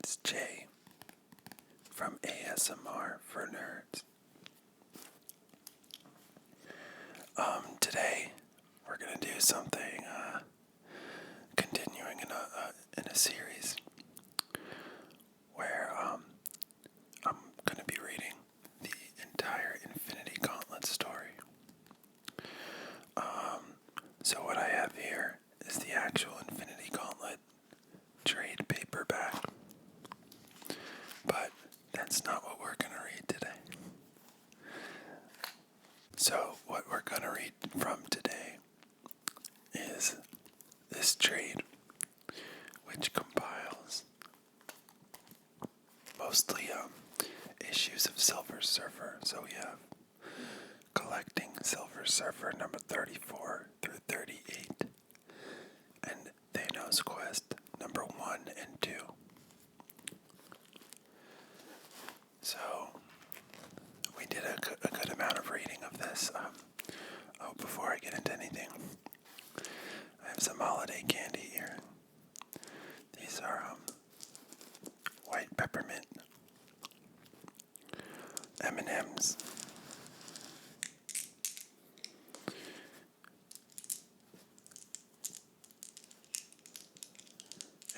it's Jay from ASMR for Nerds. Today we're gonna do something continuing in a series where I'm gonna be reading the entire Infinity Gauntlet story. So what I have here is the actual Infinity Gauntlet trade paperback. But that's not what we're going to read today. So what we're going to read from today is this trade, which compiles mostly issues of Silver Surfer. So we have Collecting Silver Surfer number 34 through 38 and Thanos Quest number 1 and 2. So, we did a good amount of reading of this. Before I get into anything, I have some holiday candy here. These are white peppermint M&Ms.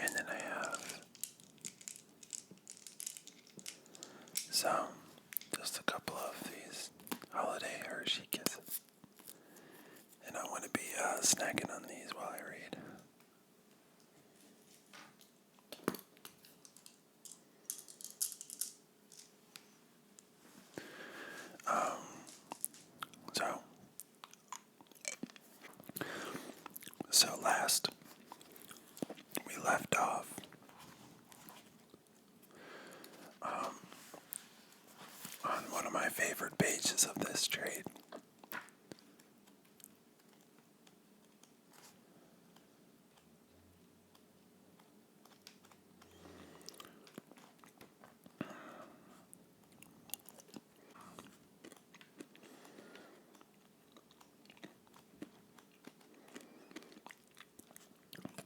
And then I have just a couple of these holiday Hershey Kisses. And I want to be snacking on these while I read. So last we left off on one of my favorite pages of this trade.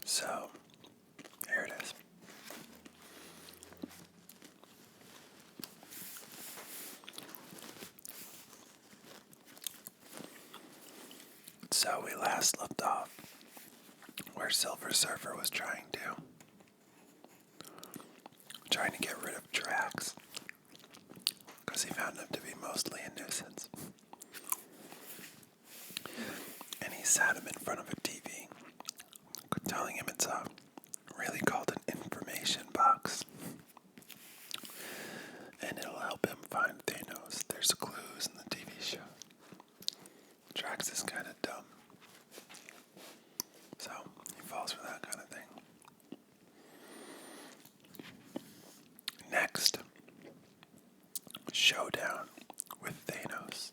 So, here it is. So we last left off where Silver Surfer was trying to get rid of Drax because he found him to be mostly a nuisance. And he sat him in front of a TV, telling him it's really called an information box. And it'll help him find Thanos. There's clues in the TV show. Drax is kind of dumb. So, he falls for that kind of thing. Next, showdown with Thanos.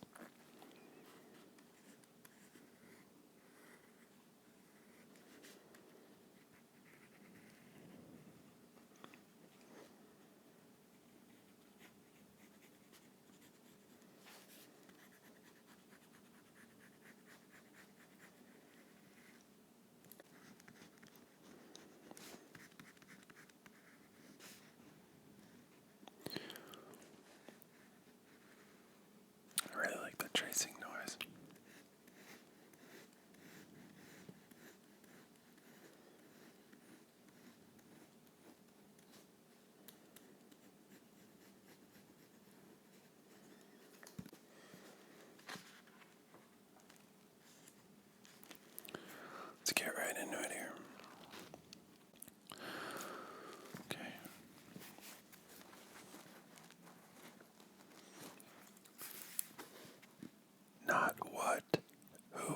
I really like the tracing noise. Let's get right into it here. Okay. Not what, who.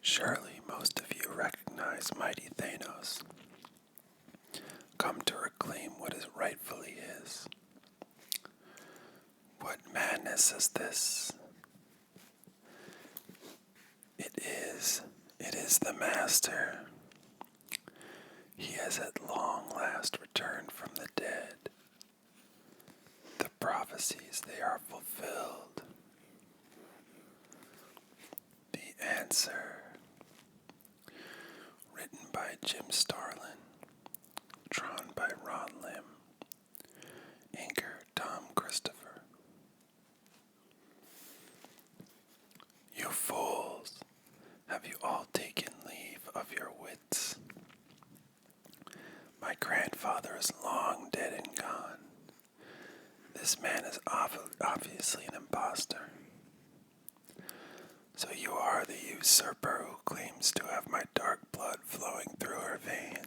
Surely most of you recognize mighty Thanos, come to reclaim what is rightfully his. What madness is this? It is the Master. He has at long last returned from the dead. The prophecies, they are fulfilled. The answer, written by Jim Starlin, by Ron Lim. Inker Tom Christopher. You fools! Have you all taken leave of your wits? My grandfather is long dead and gone. This man is obviously an impostor. So you are the usurper who claims to have my dark blood flowing through her veins.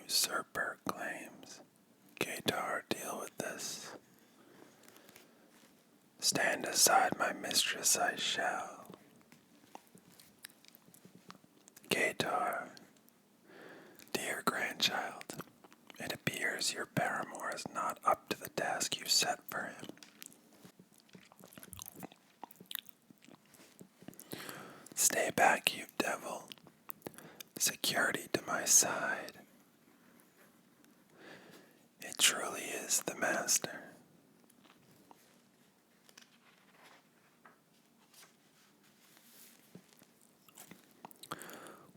Usurper claims. Gator, deal with this. Stand aside, my mistress, I shall. Gator, dear grandchild, it appears your paramour is not up to the task you set for him. Stay back, you devil. Security to my side. It truly is the master.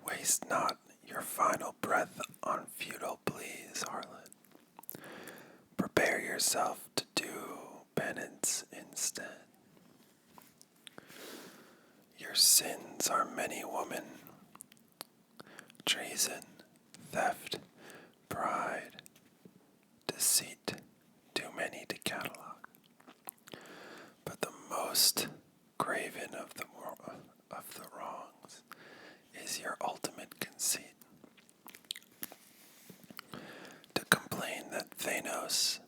Waste not your final breath on futile pleas, harlot. Prepare yourself to do penance instead. Your sins are many, woman. Treason, theft, pride, deceit, too many to catalog. But the most graven of the wrongs is your ultimate conceit. To complain that Thanos,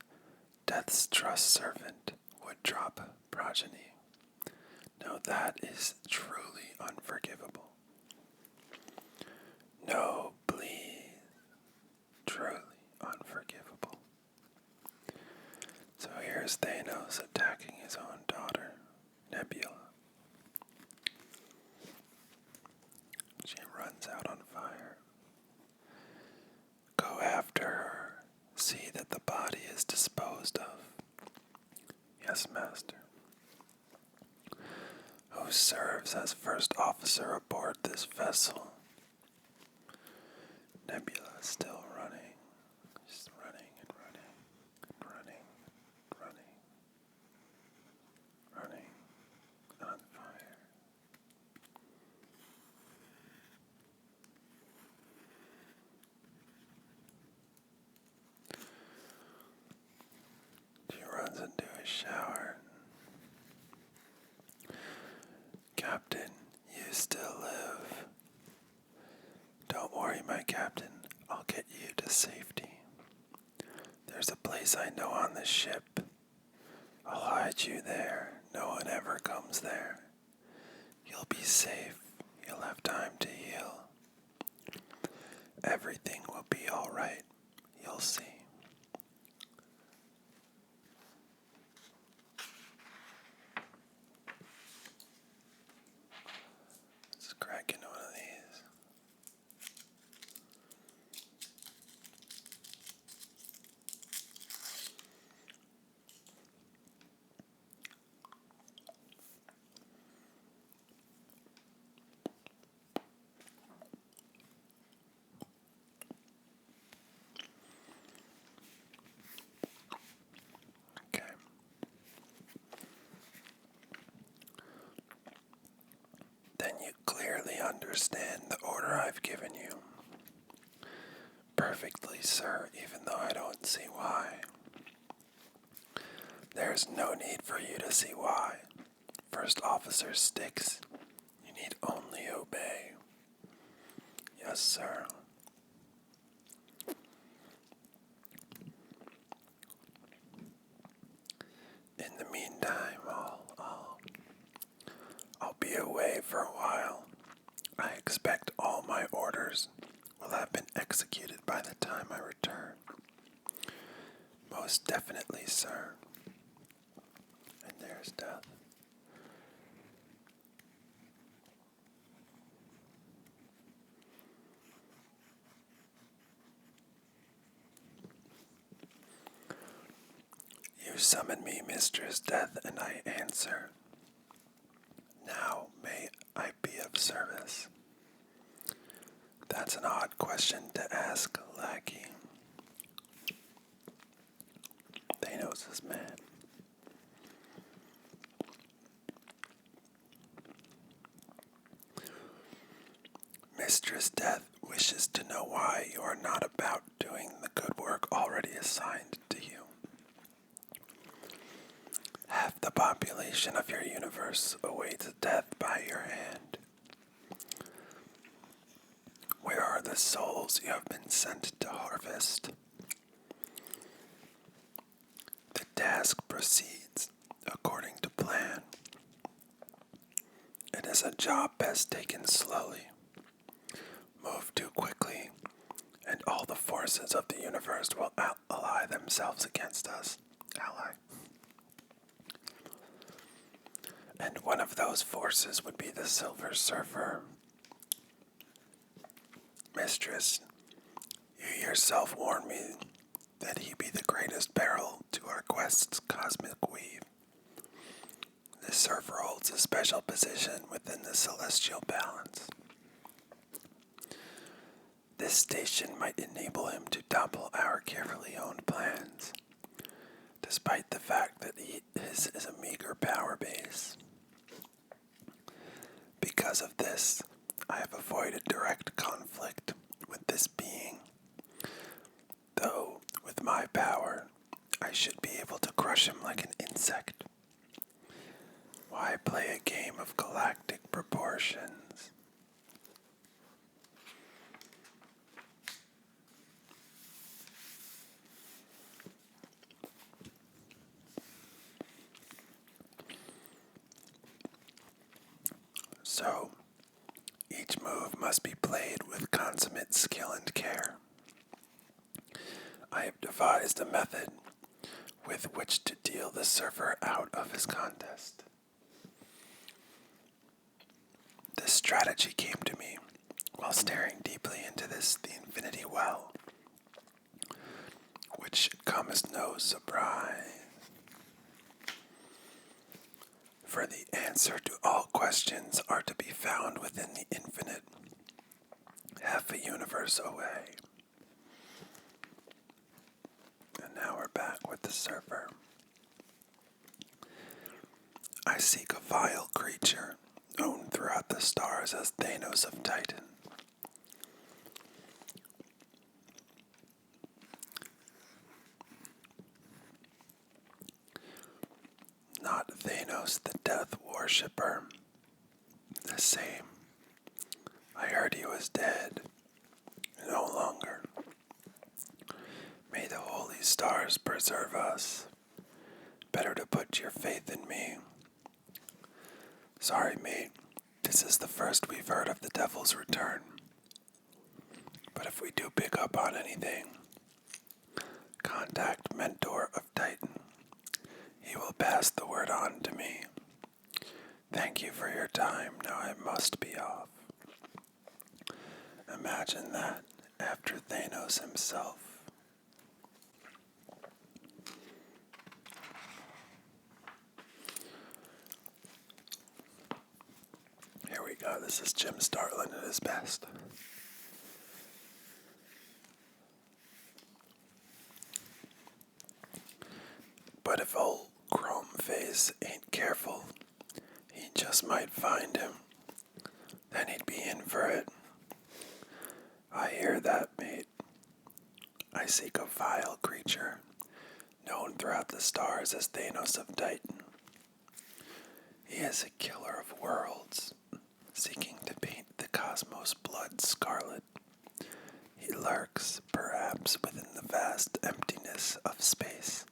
Death's trust servant, would drop progeny. No, that is truly unforgivable. No, please. Truly unforgivable. So here's Thanos attacking his own daughter, Nebula. She runs out on fire. Go after her. See that the body is disposed of. Yes, master. Who serves as first officer aboard this vessel? Nebula is still running. She's running and running and running and running. Running on fire. She runs into a shower. Captain, you still live. Don't worry, my captain. I'll get you to safety. There's a place I know on this ship. I'll hide you there. No one ever comes there. You'll be safe. You'll have time to heal. Everything will be all right. You'll see. Let's crack into one of these. Okay. Then you clearly understand the order I've given you. Perfectly, sir, even though I don't see why. There's no need for you to see why. First Officer Sticks, you need only obey. Yes, sir. In the meantime, I'll be away for a while. I expect all my orders will have been executed by the time I return. Most definitely, sir. And there's death. You summon me, Mistress Death, and I answer. Now may I be of service? That's an odd question to ask, lackey. Thanos' man. Mistress Death wishes to know why you are not about doing the good work already assigned to you. Half the population of your universe awaits death by your hand. Where are the souls you have been sent to harvest? The task proceeds according to plan. It is a job best taken slowly. Move too quickly, and all the forces of the universe will ally themselves against us. Ally. And one of those forces would be the Silver Surfer. Mistress, you yourself warned me that he be the greatest peril to our quest's cosmic weave. The Surfer holds a special position within the celestial balance. This station might enable him to topple our carefully owned plans, despite the fact that his is a meager power base. Because of this, I have avoided direct conflict with this being, though with my power, I should be able to crush him like an insect. Why play a game of galactic proportions? So, each move must be played with consummate skill and care. I have devised a method with which to deal the surfer out of his contest. This strategy came to me while staring deeply into the Infinity Well, which should come as no surprise. For the answer to all questions are to be found within the infinite, half a universe away. And now we're back with the surfer. I seek a vile creature known throughout the stars as Thanos of Titan. Not Thanos the Death Worshipper. The same. I heard he was dead. No longer. May the holy stars preserve us. Better to put your faith in me. Sorry, mate. This is the first we've heard of the Devil's return. But if we do pick up on anything, contact Mentor of Titan. He will pass the word on to me. Thank you for your time. Now I must be off. Imagine that after Thanos himself. Here we go. This is Jim Starlin at his best. But if old Chrome Face ain't careful, he just might find him. Then he'd be in for it. I hear that, mate. I seek a vile creature, known throughout the stars as Thanos of Titan. He is a killer of worlds, seeking to paint the cosmos blood scarlet. He lurks, perhaps, within the vast emptiness of space.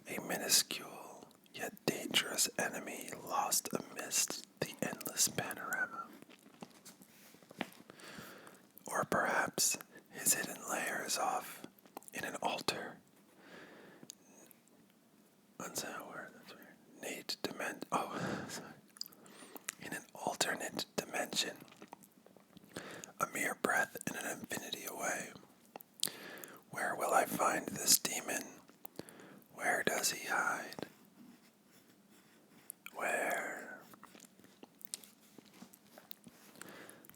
A minuscule, yet dangerous enemy lost amidst the endless panorama. Or perhaps his hidden lair is off in an altar. In an alternate dimension. A mere breath and an infinity away. Where will I find this demon? Where does he hide? Where?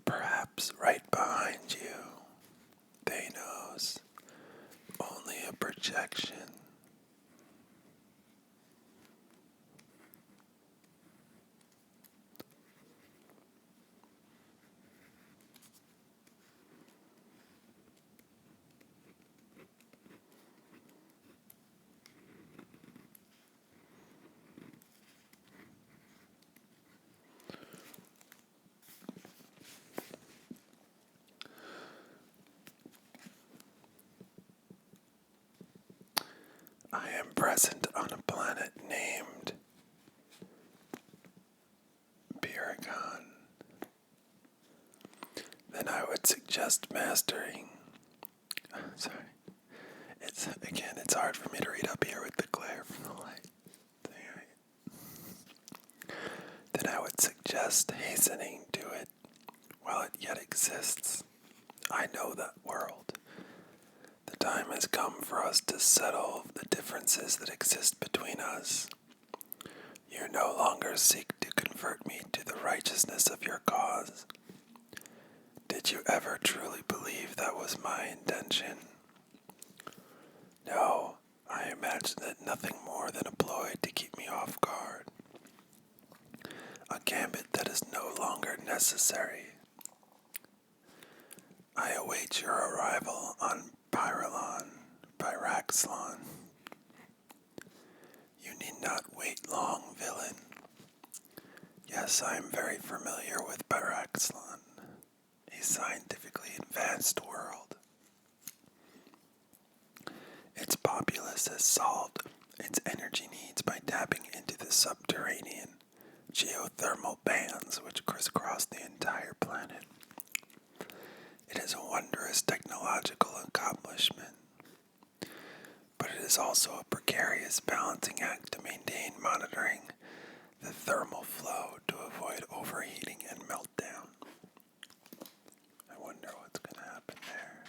Perhaps right behind you. Thanos. Only a projection. present on a planet named Pyrrhon, then I would suggest mastering. Sorry. It's hard for me to read up here with the glare from the light. Then I would suggest hastening to it while it yet exists. I know that world. The time has come for us to settle the differences that exist between us. You no longer seek to convert me to the righteousness of your cause. Did you ever truly believe that was my intention? No, I imagined it nothing more than a ploy to keep me off guard. A gambit that is no longer necessary. I await your arrival on Pyraxlon. You need not wait long, villain. Yes, I am very familiar with Pyraxlon, a scientifically advanced world. Its populace has solved its energy needs by tapping into the subterranean geothermal bands which crisscross the entire planet. It is a wondrous technological accomplishment, but it is also a precarious balancing act to maintain monitoring the thermal flow to avoid overheating and meltdown. I wonder what's going to happen there.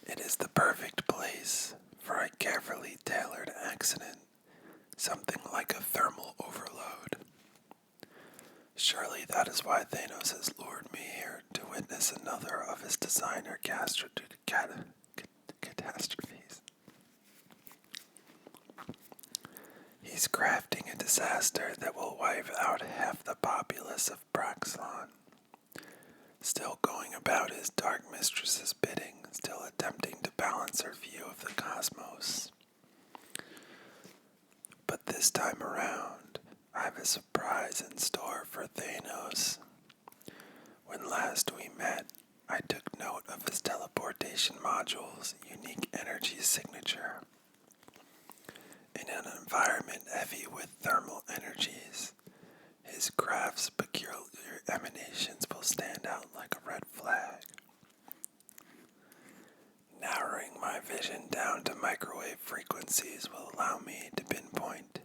It is the perfect place for a carefully tailored accident, something like a thermal overload. Surely that is why Thanos has lured me here to witness another of his designer catastrophes. He's crafting a disaster that will wipe out half the populace of Praxlon. Still going about his dark mistress's bidding, still attempting to balance her view of the cosmos. But this time around, I have a surprise in store for Thanos. When last we met, I took note of his teleportation module's unique energy signature. In an environment heavy with thermal energies, his craft's peculiar emanations will stand out like a red flag. Narrowing my vision down to microwave frequencies will allow me to pinpoint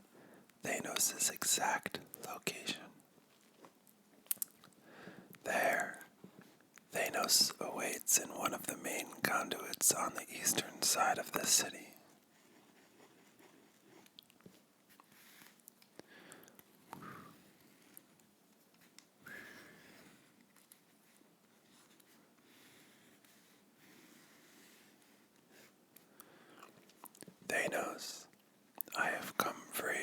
Thanos' exact location. There, Thanos awaits in one of the main conduits on the eastern side of the city. Thanos, I have come for you.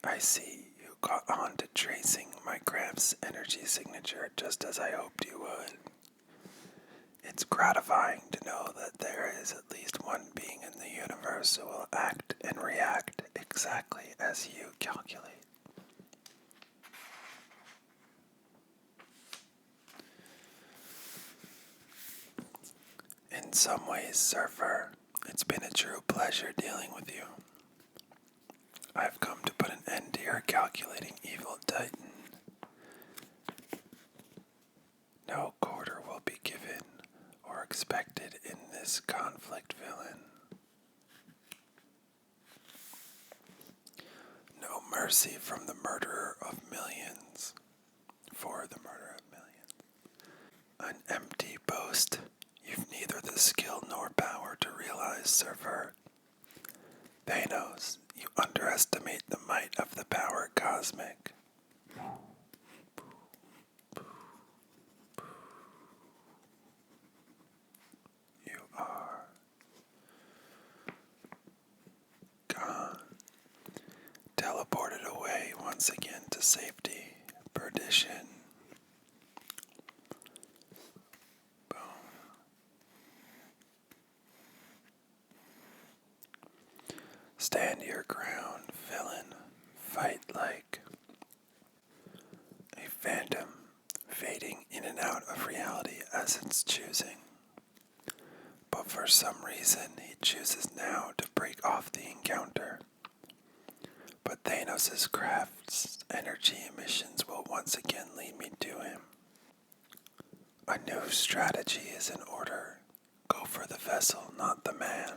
I see you caught on to tracing my craft's energy signature just as I hoped you would. It's gratifying to know that there is at least one being in the universe who will act and react exactly as you calculate. In some ways, Surfer, it's been a true pleasure dealing with you. I've come to put an end to your calculating evil titan. No quarter will be given or expected in this conflict, villain. No mercy from the murderer of millions. For the murder of millions. An empty boast. You've neither the skill nor power to realize, Surfer. Thanos, you underestimate the might of the power cosmic. You are gone. Teleported away once again to safety. Perdition. Boom. Stand your ground, villain. Fight like a phantom fading in and out of reality as it's choosing. But for some reason, he chooses now to break off the encounter. But Thanos' craft's energy emissions will once again lead me to him. A new strategy is in order. Go for the vessel, not the man.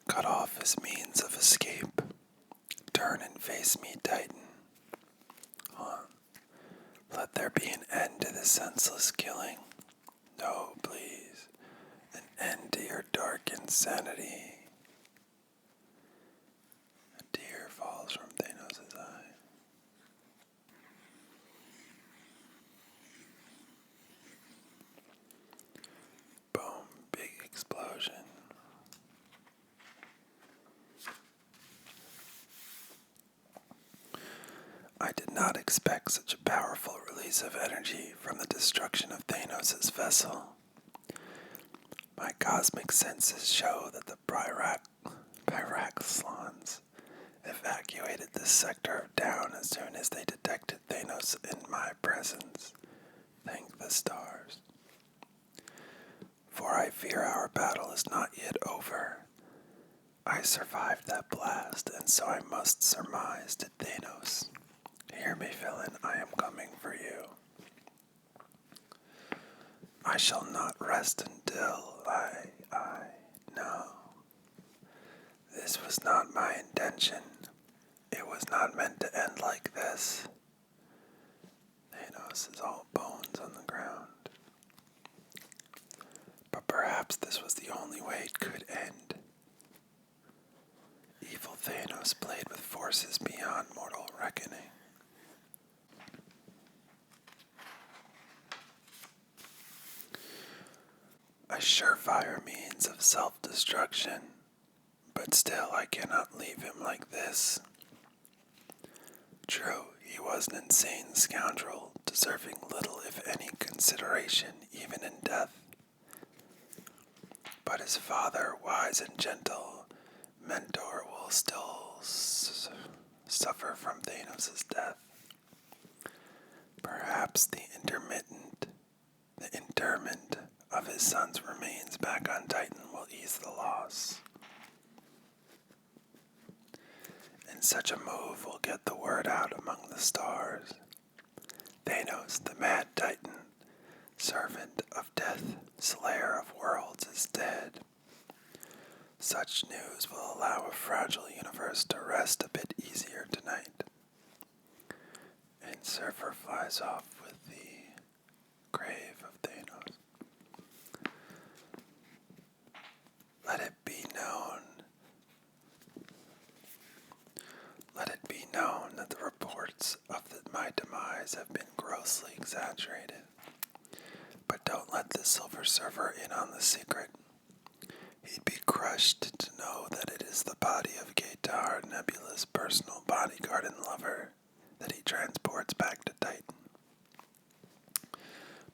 Cut off his means of escape. Turn and face me, Titan. Let there be an end to this senseless killing. No, please. An end to your dark insanity. A tear falls from Thanos' eye. Boom, big explosion. I did not expect such a powerful release of energy from the destruction of Thanos' vessel. My cosmic senses show that the Pyraxlons evacuated this sector of town as soon as they detected Thanos in my presence. Thank the stars. For I fear our battle is not yet over. I survived that blast, and so I must surmise to Thanos. Hear me, villain, I am coming for you. I shall not rest until no. This was not my intention. It was not meant to end like this. Thanos is all bones on the ground. But perhaps this was the only way it could end. Evil Thanos played with forces beyond mortal reckoning. A surefire means of self-destruction, but still I cannot leave him like this. True, he was an insane scoundrel, deserving little if any consideration, even in death. But his father, wise and gentle, mentor will still suffer from Thanos' death. Perhaps the interment of his son's remains back on Titan will ease the loss. And such a move will get the word out among the stars. Thanos, the mad Titan, servant of death, slayer of worlds, is dead. Such news will allow a fragile universe to rest a bit easier tonight. And Surfer flies off with the grave of Thanos. Let it be known that the reports of my demise have been grossly exaggerated. But don't let the Silver Surfer in on the secret. He'd be crushed to know that it is the body of Gator, Nebula's personal bodyguard and lover, that he transports back to Titan.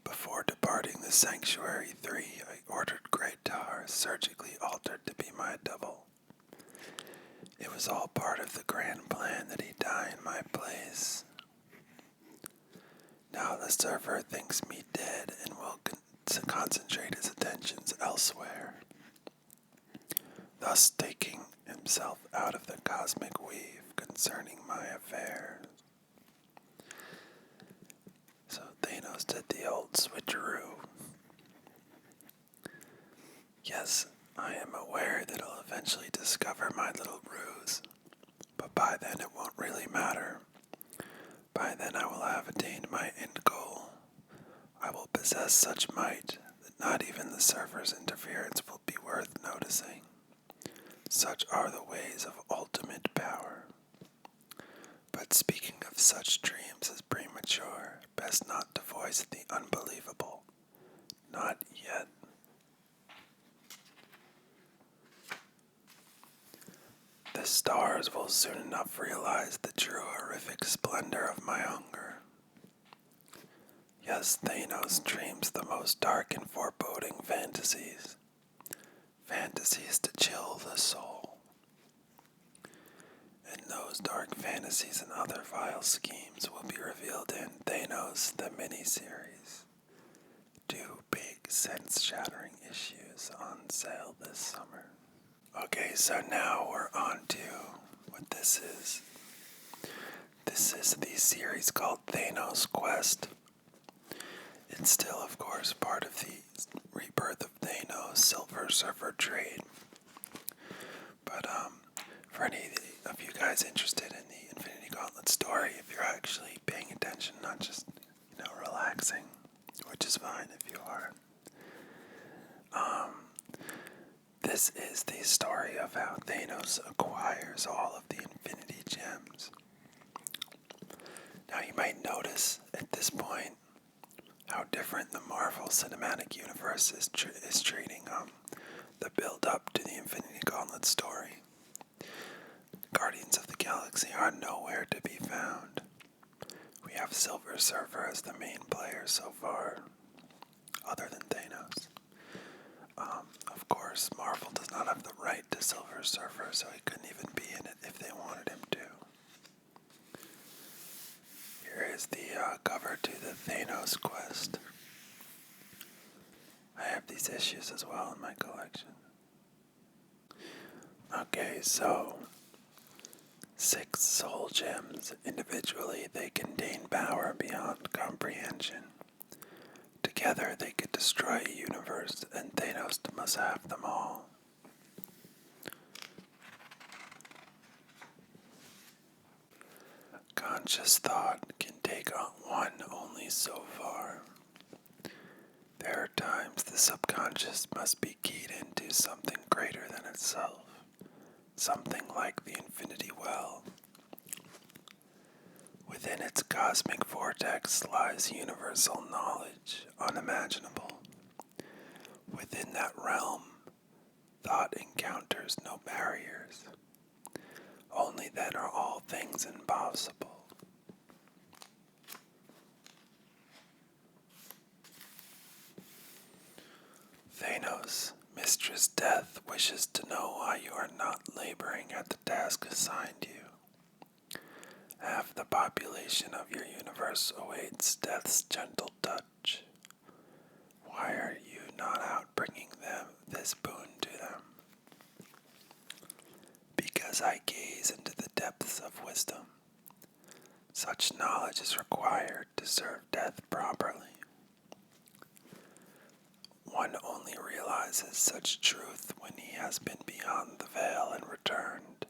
Before departing the Sanctuary 3, I ordered Greatar, surgically altered to be my double. It was all part of the grand plan that he die in my place. Now the Surfer thinks me dead and will concentrate his attentions elsewhere, thus taking himself out of the cosmic weave concerning my affairs. So Thanos did the old switcheroo. Yes, I am aware that I'll eventually discover my little ruse, but by then it won't really matter. By then I will have attained my end goal. I will possess such might that not even the Surfer's interference will be worth noticing. Such are the ways of ultimate power. But speaking of such dreams as premature, best not to voice the unbelievable. Not yet. The stars will soon enough realize the true horrific splendor of my hunger. Yes, Thanos dreams the most dark and foreboding fantasies. Fantasies to chill the soul. And those dark fantasies and other vile schemes will be revealed in Thanos the miniseries. 2 big sense-shattering issues on sale this summer. Okay, so now we're on to what this is. This is the series called Thanos Quest. It's still, of course, part of the Rebirth of Thanos Silver Surfer trade. But for any of you guys interested in the Infinity Gauntlet story, if you're actually paying attention, not just, relaxing, which is fine if you are. This is the story of how Thanos acquires all of the Infinity Gems. Now you might notice at this point how different the Marvel Cinematic Universe is treating the build-up to the Infinity Gauntlet story. Guardians of the Galaxy are nowhere to be found. We have Silver Surfer as the main player so far, other than Thanos. Of course, Marvel does not have the right to Silver Surfer, so he couldn't even be in it if they wanted him to. Here is the cover to the Thanos Quest. I have these issues as well in my collection. Okay, so 6 soul gems. Individually, they contain power beyond comprehension. Together, they could destroy a universe, and Thanos must have them all. Conscious thought can take on one only so far. There are times the subconscious must be keyed into something greater than itself, something like the Infinity Well. Within its cosmic vortex lies universal knowledge, unimaginable. Within that realm, thought encounters no barriers. Only then are all things impossible. Thanos, Mistress Death, wishes to know why you are not laboring at the task assigned you. Half the population of your universe awaits Death's gentle touch. Why are you not out bringing them this boon to them? Because I gaze into the depths of wisdom. Such knowledge is required to serve Death properly. One only realizes such truth when he has been beyond the veil and returned.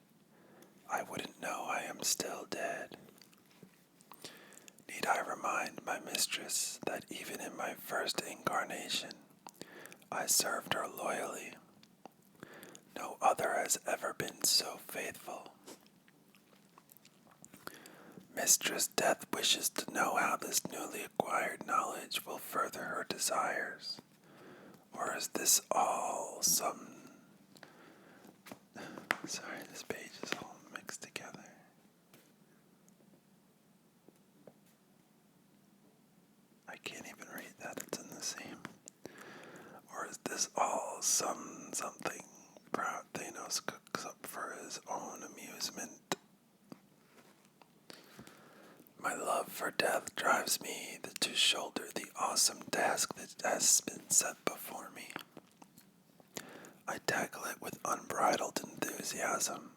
I wouldn't know I am still dead. Need I remind my mistress that even in my first incarnation, I served her loyally. No other has ever been so faithful. Mistress Death wishes to know how this newly acquired knowledge will further her desires. Or is this all some... Sorry, this page is all mixed together. I can't even read that, it's in the same. Or is this all something proud Thanos cooks up for his own amusement? My love for Death drives me to shoulder the awesome task that has been set before me. I tackle it with unbridled enthusiasm.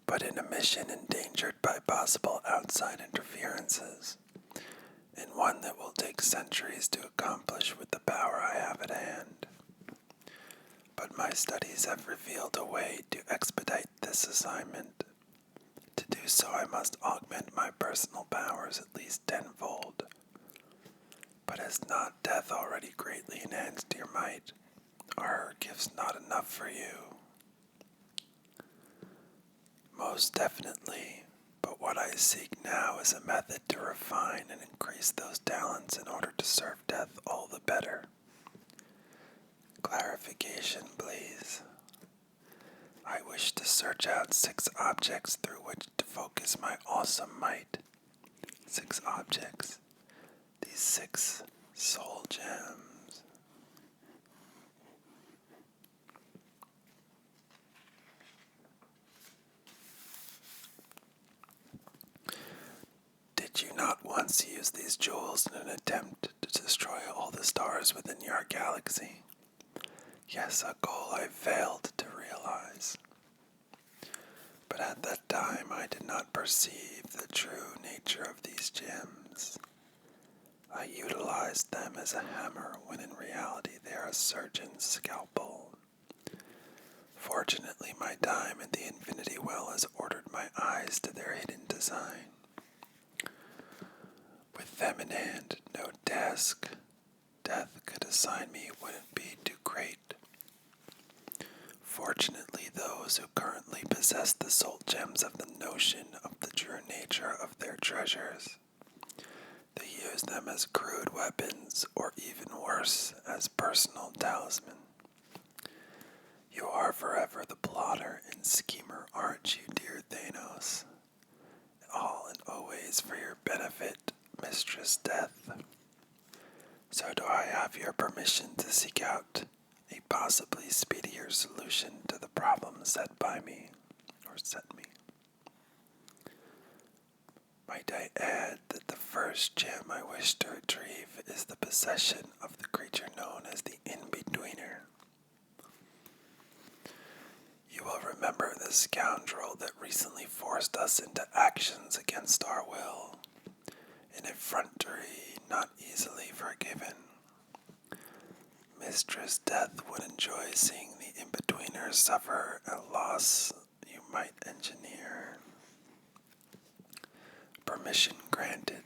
But in a mission endangered by possible outside interferences, in one that will take centuries to accomplish with the power I have at hand. But my studies have revealed a way to expedite this assignment. To do so, I must augment my personal powers at least tenfold. But has not Death already greatly enhanced your might? Are her gifts not enough for you? Most definitely, but what I seek now is a method to refine and increase those talents in order to serve Death all the better. Clarification, please. I wish to search out 6 objects through which to focus my awesome might. 6 objects. These 6 soul gems. not once use these jewels in an attempt to destroy all the stars within your galaxy. Yes, a goal I failed to realize. But at that time I did not perceive the true nature of these gems. I utilized them as a hammer when in reality they are a surgeon's scalpel. Fortunately, my time at the Infinity Well has ordered my eyes to their hidden design. With them in hand, no task death could assign me wouldn't be too great. Fortunately, those who currently possess the soul gems have the notion of the true nature of their treasures. They use them as crude weapons, or even worse, as personal talisman. You are forever the plotter and schemer, aren't you, dear Thanos? All and always for your benefit, Mistress Death. So do I have your permission to seek out a possibly speedier solution to the problem set by me, or set me? Might I add that the first gem I wish to retrieve is the possession of the creature known as the In-Betweener. You will remember the scoundrel that recently forced us into actions against our will, an effrontery not easily forgiven. Mistress Death would enjoy seeing the In-Betweener suffer a loss you might engineer. Permission granted.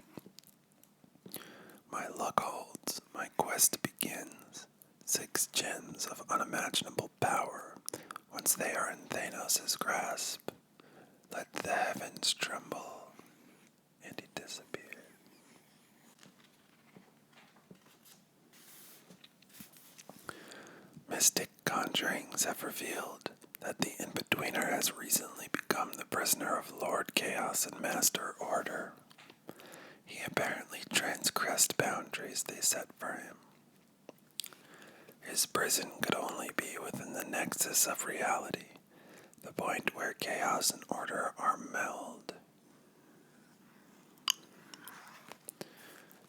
My luck holds, my quest begins. 6 gems of unimaginable power. Once they are in Thanos' grasp, let the heavens tremble, and he disappeared. Mystic conjurings have revealed that the In-Betweener has recently become the prisoner of Lord Chaos and Master Order. He apparently transgressed boundaries they set for him. His prison could only be within the nexus of reality, the point where chaos and order are melded.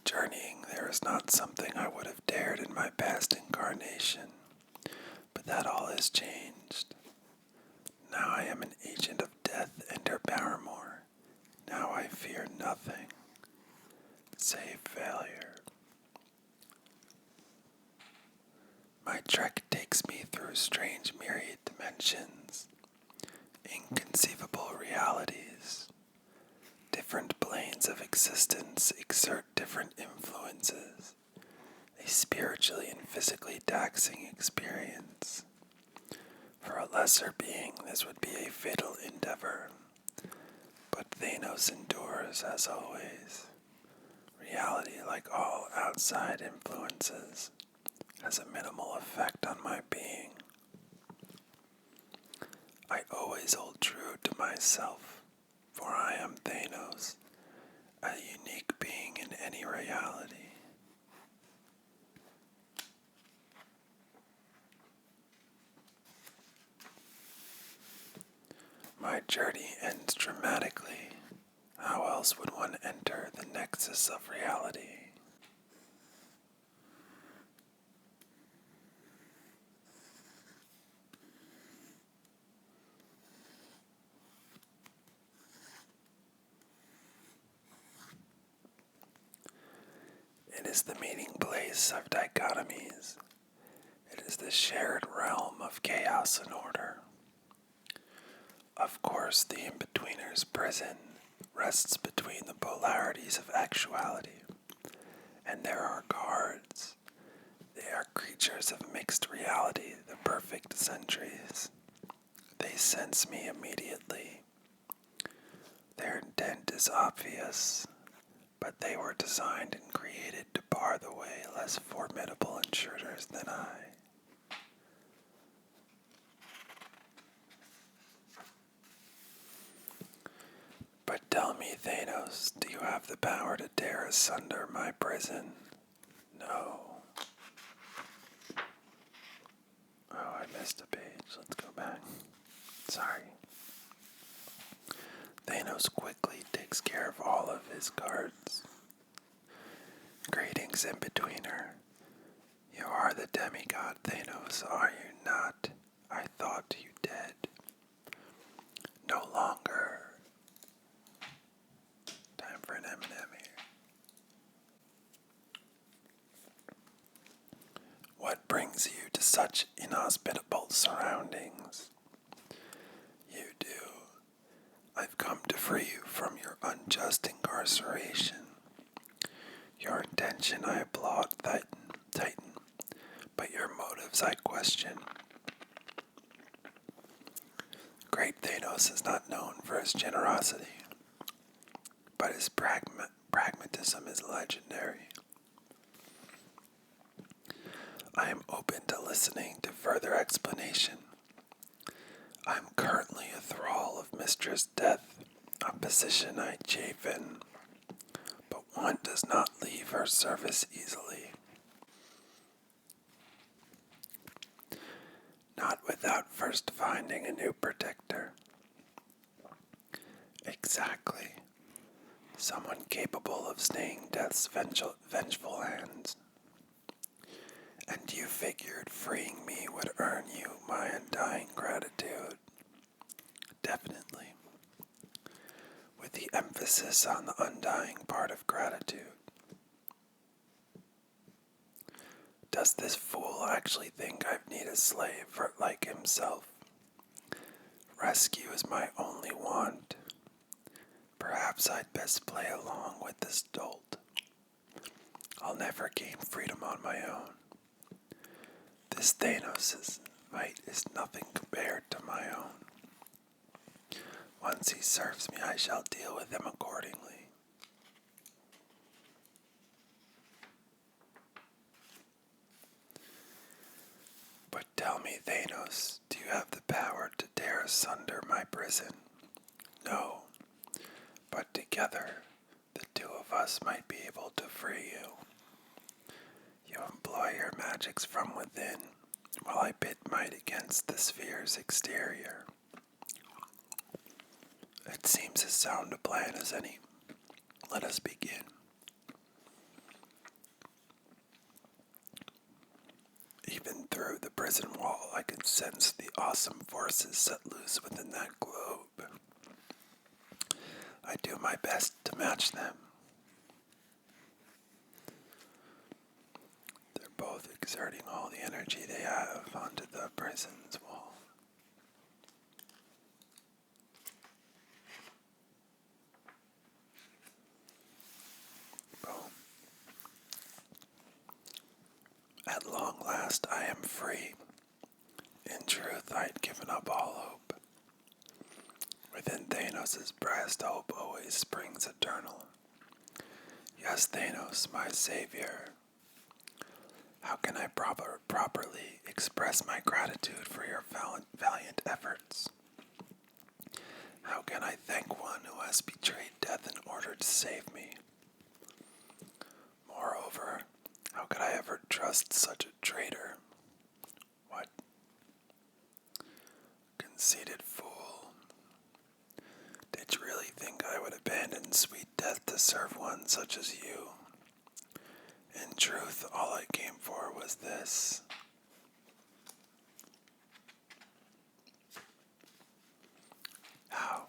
Journeying there is not something I would have dared in my past incarnation, but that all has changed. Now I am an agent of death and her paramour. Now I fear nothing, save failure. My trek takes me through strange myriad dimensions, inconceivable realities. Different planes of existence exert different influences. A spiritually and physically taxing experience. For a lesser being, this would be a fatal endeavor. But Thanos endures as always. Reality, like all outside influences, has a minimal effect on my being. I always hold true to myself, for I am Thanos, a unique being in any reality. My journey ends dramatically. How else would one enter the nexus of reality? It is the meeting place of dichotomies. It is the shared realm of chaos and order. Of course, the In-Betweener's prison rests between the polarities of actuality, and there are guards. They are creatures of mixed reality, the perfect sentries. They sense me immediately. Their intent is obvious, but they were designed and created to bar the way less formidable intruders than I. But tell me, Thanos, do you have the power to tear asunder my prison? No. Oh, I missed a page. Let's go back. Sorry. Thanos quickly takes care of all of his guards. Ex-in-betweener. You are the demigod Thanos, are you not? I thought you dead. No longer. Time for an M&M here. What brings you to such inhospitable surroundings? You do. I've come to free you from your unjust incarceration. Your intention I applaud, Titan, but your motives I question. Great Thanos is not known for his generosity, but his pragmatism is legendary. I am open to listening to further explanation. I am currently a thrall of Mistress Death, a position I chafin, but one does not leave her service easily. Not without first finding a new protector. Exactly. Someone capable of staying Death's vengeful hands. And you figured freeing me would earn you my undying gratitude. Definitely. With the emphasis on the undying part of gratitude. Does this fool actually think I need a slave like himself? Rescue is my only want. Perhaps I'd best play along with this dolt. I'll never gain freedom on my own. This Thanos' might is nothing compared to my own. Once he serves me, I shall deal with him accordingly. But tell me, Thanos, do you have the power to tear asunder my prison? No, but together, the two of us might be able to free you. You employ your magics from within, while I pit might against the sphere's exterior. It seems as sound a plan as any. Let us begin. Even through the prison wall, I could sense the awesome forces set loose within that globe. I do my best to match them. They're both exerting all the energy they have onto the prison's wall. Boom. At long last, I am free. In truth, I had given up all hope. Within Thanos' breast, hope always springs eternal. Yes, Thanos, my savior. How can I properly express my gratitude for your valiant efforts? How can I thank one who has betrayed death in order to save me? Moreover, how could I ever trust such a traitor? What? Conceited fool. Did you really think I would abandon sweet death to serve one such as you? In truth, all I came for was this. How?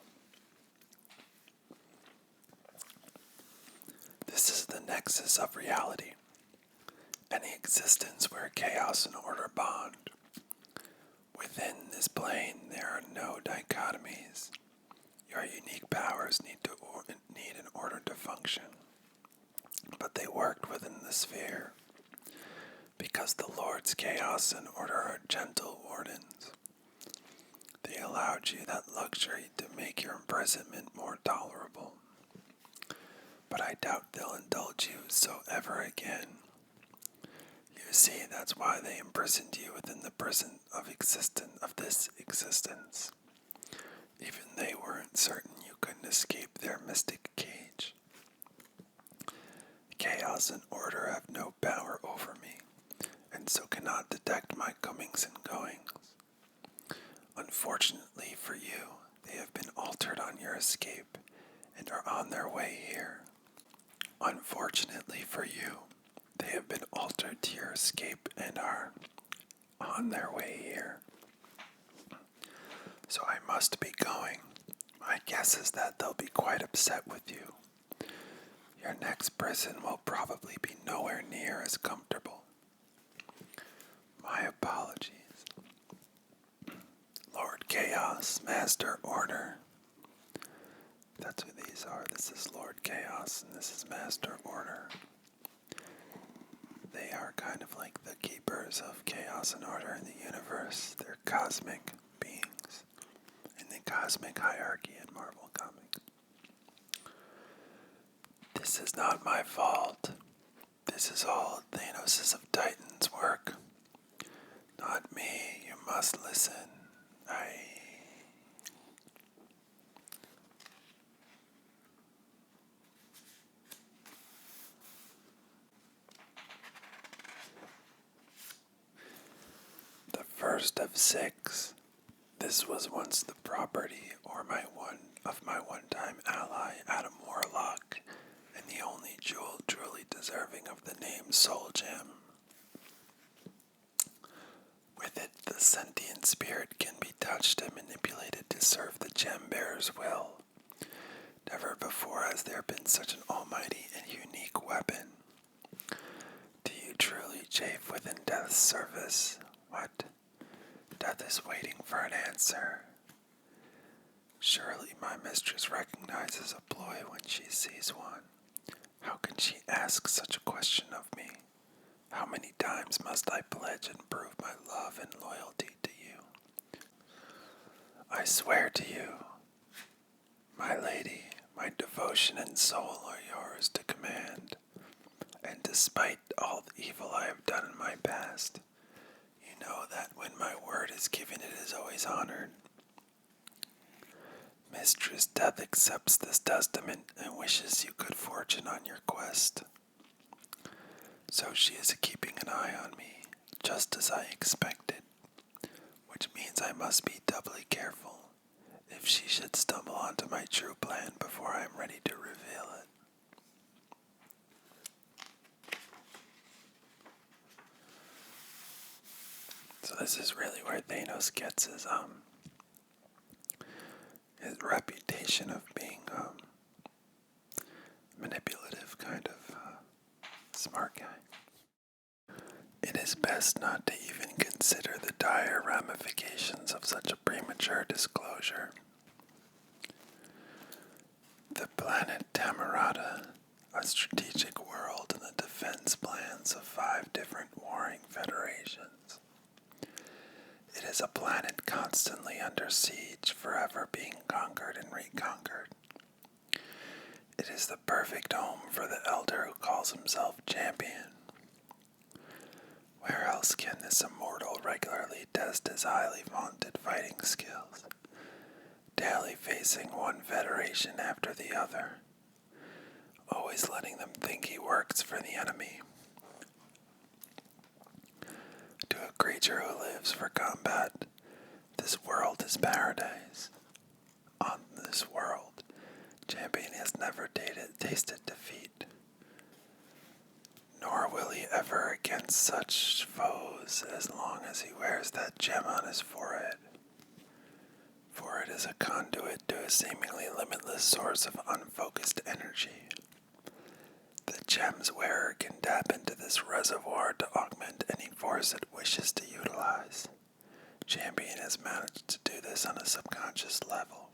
This is the nexus of reality. Any existence where chaos and order bond. Within this plane, there are no dichotomies. Your unique powers need an order to function. But they worked within the sphere. Because the Lord's chaos and order are gentle wardens. They allowed you that luxury to make your imprisonment more tolerable. But I doubt they'll indulge you so ever again. You see, that's why they imprisoned you within the prison of this existence. Even they weren't certain you couldn't escape their mystic cage. Chaos and order have no power over me, and so cannot detect my comings and goings. Unfortunately for you, they have been altered on your escape, and are on their way here. Unfortunately for you, they They have been altered to your escape and are on their way here. So I must be going. My guess is that they'll be quite upset with you. Your next prison will probably be nowhere near as comfortable. My apologies. Lord Chaos, Master Order. That's who these are. This is Lord Chaos and this is Master Order. They are kind of like the keepers of chaos and order in the universe. They're cosmic beings in the cosmic hierarchy in Marvel Comics. This is not my fault. This is all Thanos' of Titan's work. Not me. You must listen. The first of 6. This was once the property of my one-time ally, Adam Warlock, and the only jewel truly deserving of the name Soul Gem. With it, the sentient spirit can be touched and manipulated to serve the gem-bearer's will. Never before has there been such an almighty and unique weapon. Do you truly chafe within Death's service? What? Death is waiting for an answer. Surely my mistress recognizes a ploy when she sees one. How can she ask such a question of me? How many times must I pledge and prove my love and loyalty to you? I swear to you, my lady, my devotion and soul are yours to command. And despite all the evil I have done in my past, you know that when my word is given, it is always honored. Mistress Death accepts this testament and wishes you good fortune on your quest. So she is keeping an eye on me, just as I expected, which means I must be doubly careful if she should stumble onto my true plan before I am ready to reveal it. So this is really where Thanos gets his reputation of being manipulative, kind of smart guy. It is best not to even consider the dire ramifications of such a premature disclosure. The planet Tamarata, a strategic world in the defense plans of 5 different warring federations. It is a planet constantly under siege, forever being conquered and reconquered. It is the perfect home for the elder who calls himself champion. Where else can this immortal regularly test his highly vaunted fighting skills, daily facing one federation after the other, always letting them think he works for the enemy? To a creature who lives for combat, this world is paradise. On this world, Champion has never tasted defeat, nor will he ever against such foes as long as he wears that gem on his forehead. For it is a conduit to a seemingly limitless source of unfocused energy. The gem's wearer can tap into this reservoir to augment any force it wishes to utilize. Champion has managed to do this on a subconscious level.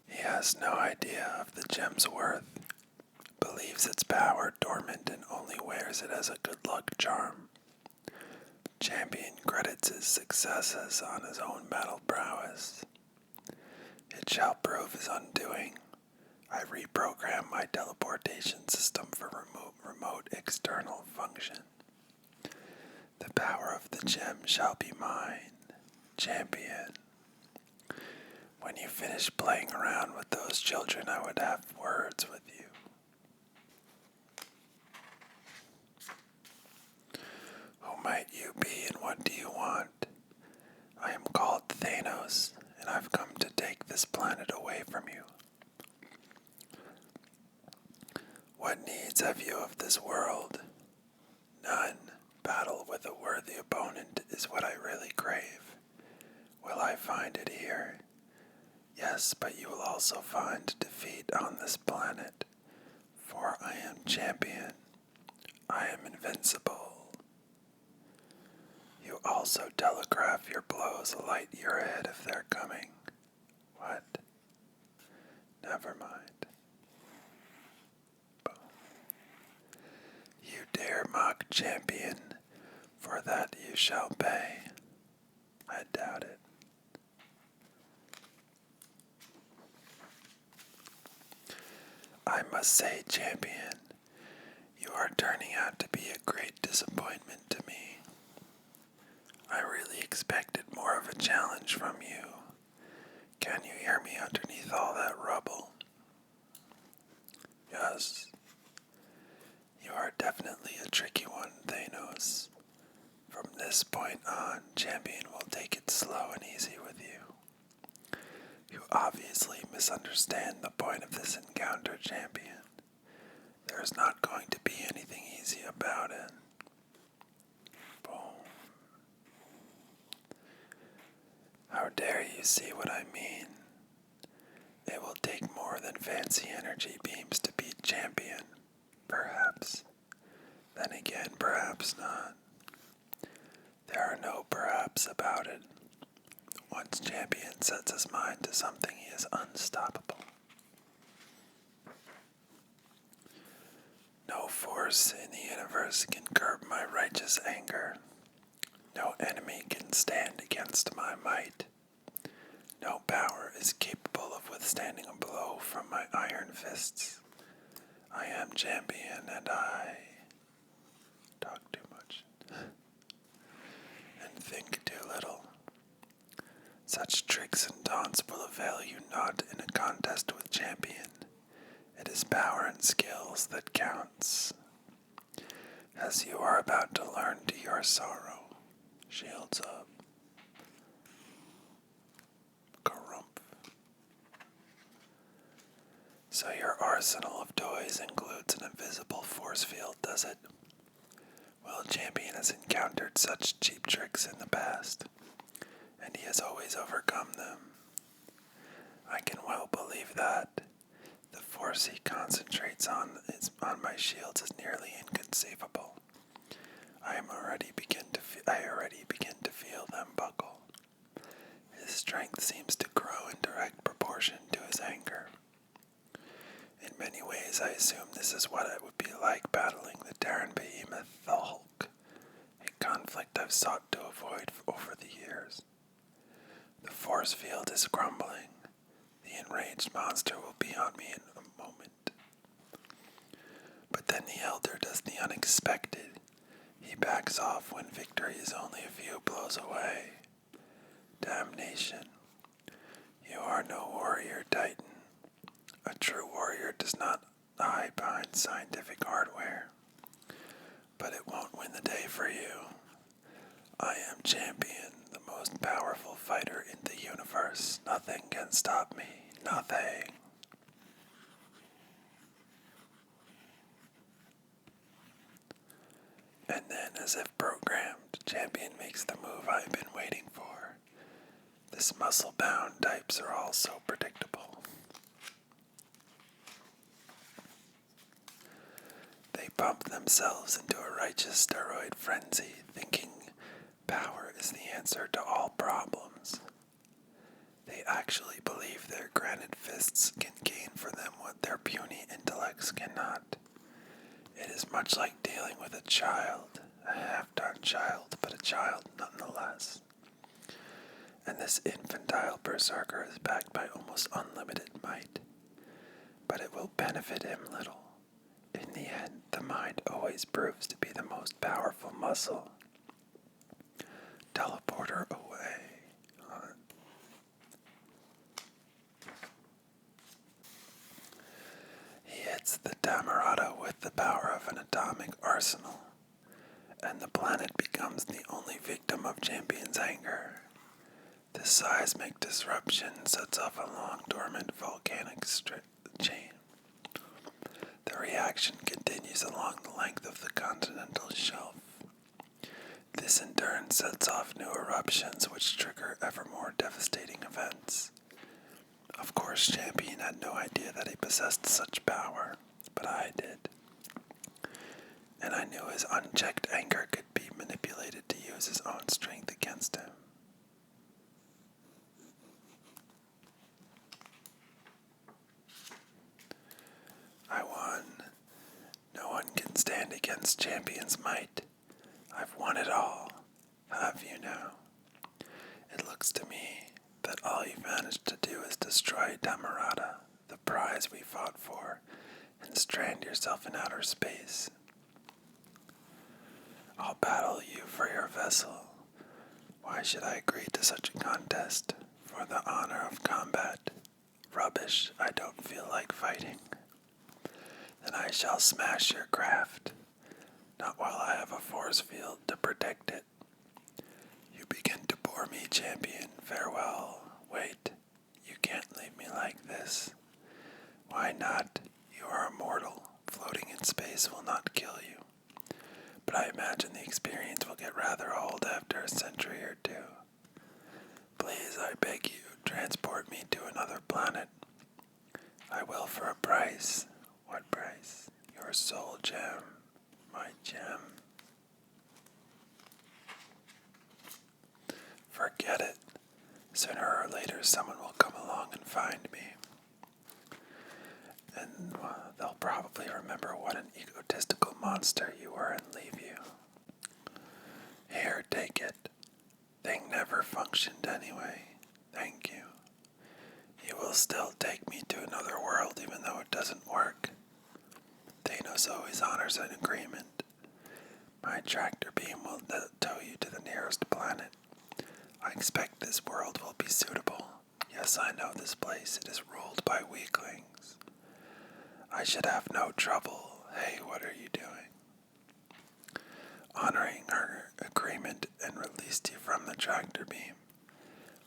He has no idea of the gem's worth, believes its power dormant and only wears it as a good luck charm. Champion credits his successes on his own battle prowess. It shall prove his undoing. I reprogram my teleportation system for remote external function. The power of the gem shall be mine, Champion. When you finish playing around with those children, I would have words with you. Who might you be and what do you want? I am called Thanos, and I've come to take this planet away from you. What needs have you of this world? None. Battle with a worthy opponent is what I really crave. Will I find it here? Yes, but you will also find defeat on this planet. For I am champion. I am invincible. You also telegraph your blows a light year ahead if they're coming. What? Never mind. Boom. You dare mock champion, for that you shall pay. I doubt it. I must say, champion, you are turning out to be a great disappointment to me. I really expected more of a challenge from you. Can you hear me underneath all that rubble? Yes. You are definitely a tricky one, Thanos. From this point on, Champion will take it slow and easy with you. You obviously misunderstand the point of this encounter, Champion. There is not going to be anything easy about it. Boom. How dare you see what I mean? It will take more than fancy energy beams to beat Champion. Perhaps. Then again, perhaps not. There are no perhaps about it. Once Champion sets his mind to something, he is unstoppable. No force in the universe can curb my righteous anger. No enemy can stand against my might. No power is capable of withstanding a blow from my iron fists. I am champion and I talk too much and think too little. Such tricks and taunts will avail you not in a contest with champion. It is power and skills that counts. As you are about to learn to your sorrow. Shields up. Karump. So your arsenal of toys includes an invisible force field, does it? Well, Champion has encountered such cheap tricks in the past, and he has always overcome them. I can well believe that. The force he concentrates on my shields is nearly inconceivable. I already begin to feel them buckle. His strength seems to grow in direct proportion to his anger. In many ways, I assume this is what it would be like battling the Terran behemoth, the Hulk, a conflict I've sought to avoid over the years. The force field is crumbling. The enraged monster will be on me in a moment. But then the Elder does the unexpected. He backs off when victory is only a few blows away. Damnation. You are no warrior, Titan. A true warrior does not hide behind scientific hardware. But it won't win the day for you. I am champion, the most powerful fighter in the universe. Nothing can stop me. Nothing. And then, as if programmed, Champion makes the move I've been waiting for. This muscle-bound types are all so predictable. They pump themselves into a righteous steroid frenzy, thinking power is the answer to all problems. They actually believe their granite fists can gain for them what their puny intellects cannot. It is much like dealing with a child, a half-done child, but a child nonetheless. And this infantile berserker is backed by almost unlimited might. But it will benefit him little. In the end, the mind always proves to be the most powerful muscle. Teleporter away. He hits the Tamarata with the power of an atomic arsenal, and the planet becomes the only victim of Champion's anger. This seismic disruption sets off a long dormant volcanic chain. The reaction continues along the length of the continental shelf. This in turn sets off new eruptions which trigger ever more devastating events. Of course, Champion had no idea that he possessed such power, but I did. And I knew his unchecked anger could be manipulated to use his own strength against him. I won. No one can stand against Champion's might. I've won it all. Have you now? It looks to me that all you've managed to do is destroy Damarata, the prize we fought for, and strand yourself in outer space. I'll battle you for your vessel. Why should I agree to such a contest? For the honor of combat. Rubbish, I don't feel like fighting. Then I shall smash your craft. Not while I have a force field to protect it. You begin to bore me, Champion. Farewell. Wait, you can't leave me like this. Why not? You are immortal. Floating in space will not kill you. But I imagine the experience will get rather old after a century or two. Please, I beg you, transport me to another planet. I will for a price. What price? Your soul gem. My gem. Forget it. Sooner or later someone will come along and find me. And they'll probably remember what an egotistical monster you were and leave you. Here, take it. Thing never functioned anyway. Thank you. You will still take me to another world even though it doesn't work. Thanos always honors an agreement. My tractor beam will tow you to the nearest planet. I expect this world will be suitable. Yes, I know this place. It is ruled by weaklings. I should have no trouble. Hey, what are you doing? Honoring our agreement and released you from the tractor beam.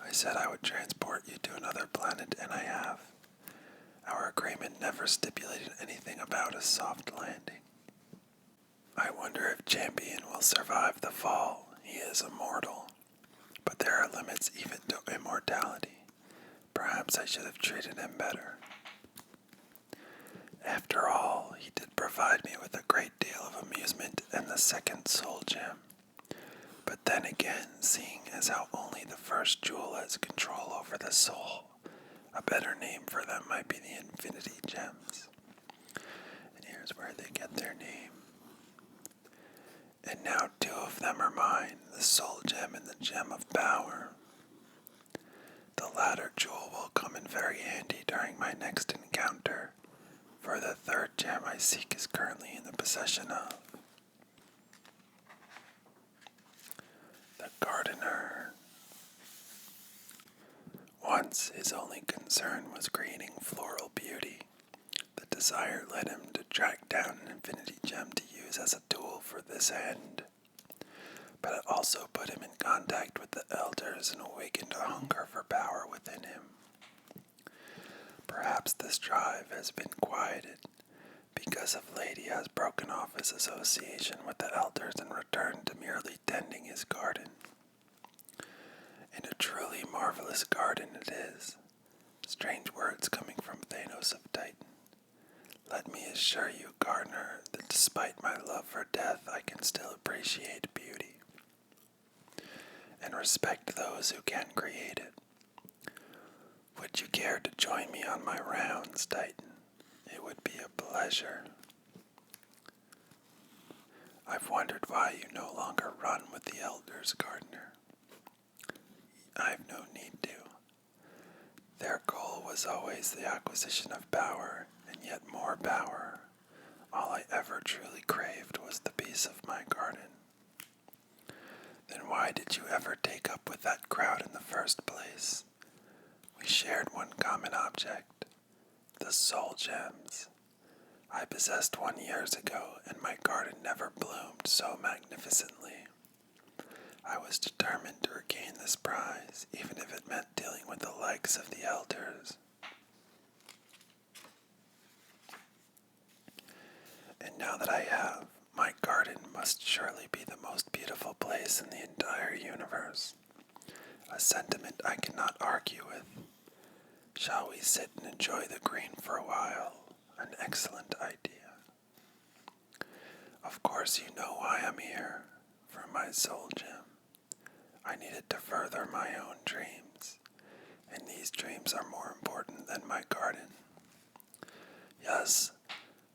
I said I would transport you to another planet, and I have. Our agreement never stipulated anything about a soft landing. I wonder if Champion will survive the fall. He is immortal. But there are limits even to immortality. Perhaps I should have treated him better. After all, he did provide me with a great deal of amusement and the second soul gem. But then again, seeing as how only the first jewel has control over the soul, a better name for them might be the Infinity Gems. And here's where they get their name. And now 2 of them are mine, the soul gem and the gem of power. The latter jewel will come in very handy during my next encounter, for the 3rd gem I seek is currently in the possession of the gardener. Once his only concern was creating floral beauty. The desire led him to track down an infinity gem to use as a tool for this end. But it also put him in contact with the elders and awakened a hunger for power within him. Perhaps this drive has been quieted, because of late he has broken off his association with the elders and returned to merely tending his garden. And a truly marvelous garden it is. Strange words coming from Thanos of Titan. Let me assure you, gardener, that despite my love for death, I can still appreciate beauty and respect those who can create it. Would you care to join me on my rounds, Titan? It would be a pleasure. I've wondered why you no longer run with the elders, gardener. I've no need to. Their goal was always the acquisition of power, and yet more power. All I ever truly craved was the peace of my garden. Then why did you ever take up with that crowd in the first place? We shared one common object, the soul gems. I possessed one years ago, and my garden never bloomed so magnificently. I was determined to regain this prize, even if it meant dealing with the likes of the elders. And now that I have, my garden must surely be the most beautiful place in the entire universe. A sentiment I cannot argue with. Shall we sit and enjoy the green for a while? An excellent idea. Of course you know why I'm here, for my soul gem. I needed to further my own dreams, and these dreams are more important than my garden. Yes,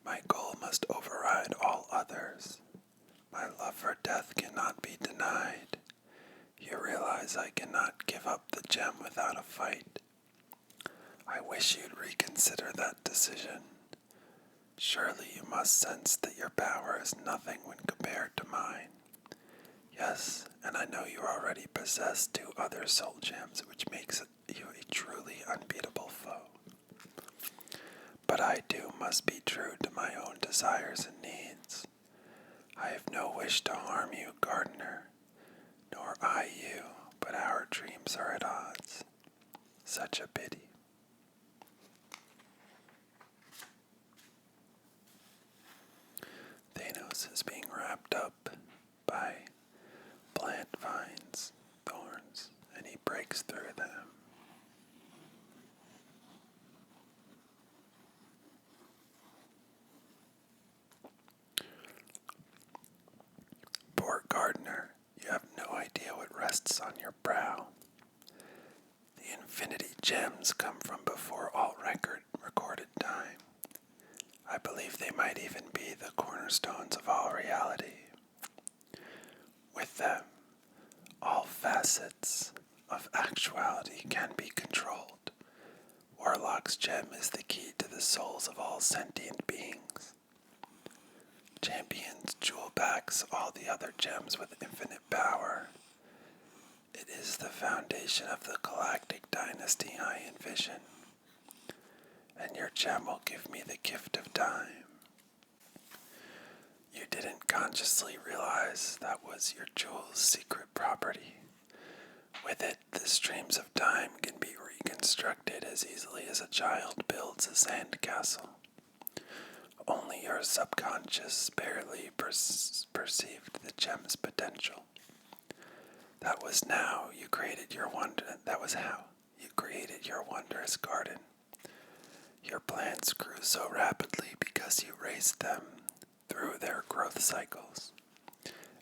my goal must override all others. My love for death cannot be denied. You realize I cannot give up the gem without a fight. I wish you'd reconsider that decision. Surely you must sense that your power is nothing when compared to mine. Yes, and I know you already possess 2 other soul gems, which makes you a truly unbeatable foe. But I too must be true to my own desires and needs. I have no wish to harm you, gardener, nor I you, but our dreams are at odds. Such a pity. Thanos is being wrapped up by plant vines, thorns, and he breaks through them. Poor gardener, you have no idea what rests on your brow. The infinity gems come from before all recorded time. I believe they might even be the cornerstones of all reality. With them, all facets of actuality can be controlled. Warlock's gem is the key to the souls of all sentient beings. Champions jewel packs all the other gems with infinite power. It is the foundation of the galactic dynasty I envision. And your gem will give me the gift of time. You didn't consciously realize that was your jewel's secret property. With it, the streams of time can be reconstructed as easily as a child builds a sandcastle. Only your subconscious barely perceived the gem's potential. That was how you created your wondrous garden. Your plants grew so rapidly because you raised them through their growth cycles,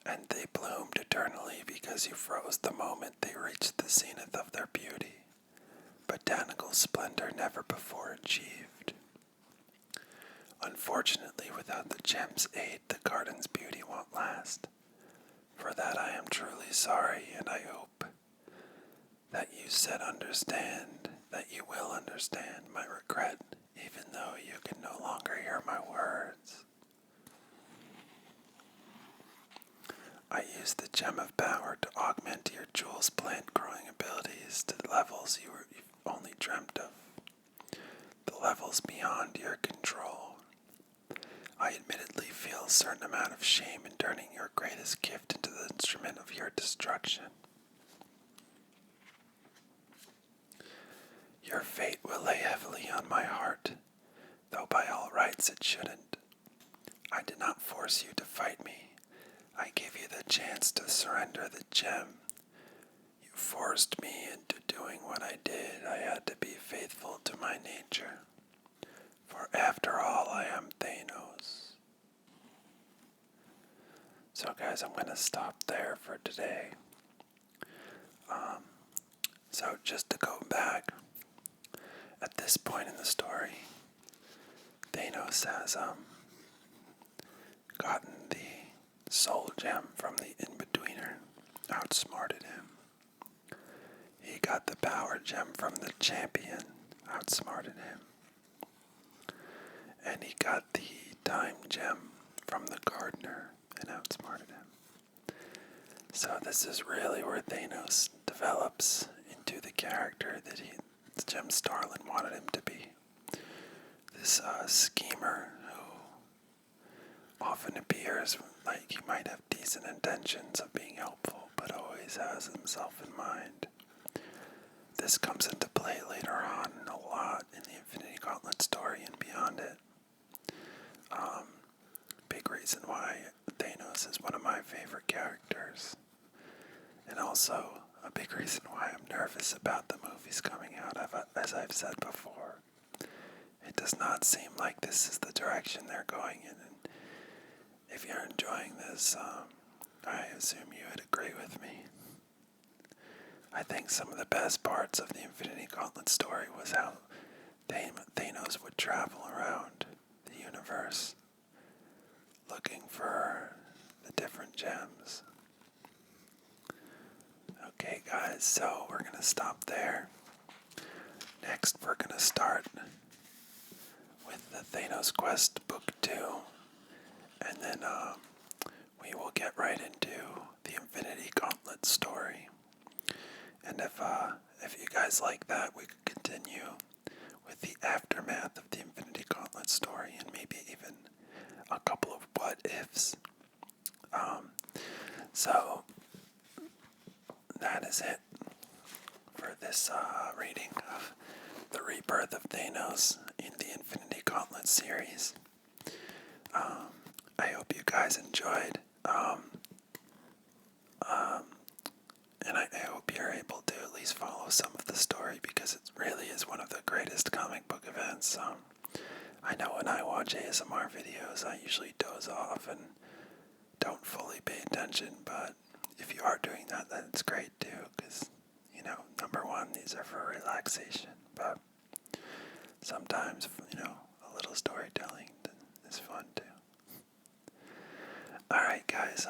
and they bloomed eternally because you froze the moment they reached the zenith of their beauty, botanical splendor never before achieved. Unfortunately, without the gem's aid, the garden's beauty won't last. For that I am truly sorry, and I hope that you will understand my regret, even though you can no longer hear my words. I used the gem of power to augment your jewel's plant growing abilities to levels you've only dreamt of, the levels beyond your control. I admittedly feel a certain amount of shame in turning your greatest gift into the instrument of your destruction. Your fate will lay heavily on my heart, though by all rights it shouldn't. I did not force you to fight me. I gave you the chance to surrender the gem. You forced me into doing what I did. I had to be faithful to my nature. For after all, I am Thanos. So guys, I'm going to stop there for today. So just to go back, at this point in the story, Thanos has gotten the soul gem from the in-betweener, outsmarted him. He got the power gem from the champion, outsmarted him. And he got the time gem from the gardener and outsmarted him. So this is really where Thanos develops into the character that Jim Starlin wanted him to be. This schemer who often appears like he might have decent intentions of being helpful, but always has himself in mind. This comes into play later on a lot in the Infinity Gauntlet story and beyond it. reason why Thanos is one of my favorite characters. And also a big reason why I'm nervous about the movies coming out. As I've said before, it does not seem like this is the direction they're going in. And if you're enjoying this, I assume you would agree with me. I think some of the best parts of the Infinity Gauntlet story was how Thanos would travel around the universe looking for the different gems. Okay guys, so we're going to stop there. Next we're going to start with the Thanos Quest Book 2, and then we will get right into the Infinity Gauntlet story. And if you guys like that, we could continue with the aftermath of the Infinity Gauntlet story and maybe even a couple of what ifs. So that is it for this reading of the Rebirth of Thanos in the Infinity Gauntlet series. I hope you guys enjoyed, and I hope you're able to at least follow some of the story, because it really is one of the greatest comic book events. I know when I watch ASMR videos, I usually doze off and don't fully pay attention, but if you are doing that, that's great too, because, number one, these are for relaxation, but sometimes, a little storytelling is fun too. Alright guys,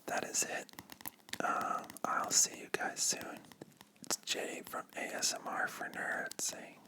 that is it. I'll see you guys soon. It's Jay from ASMR for Nerds saying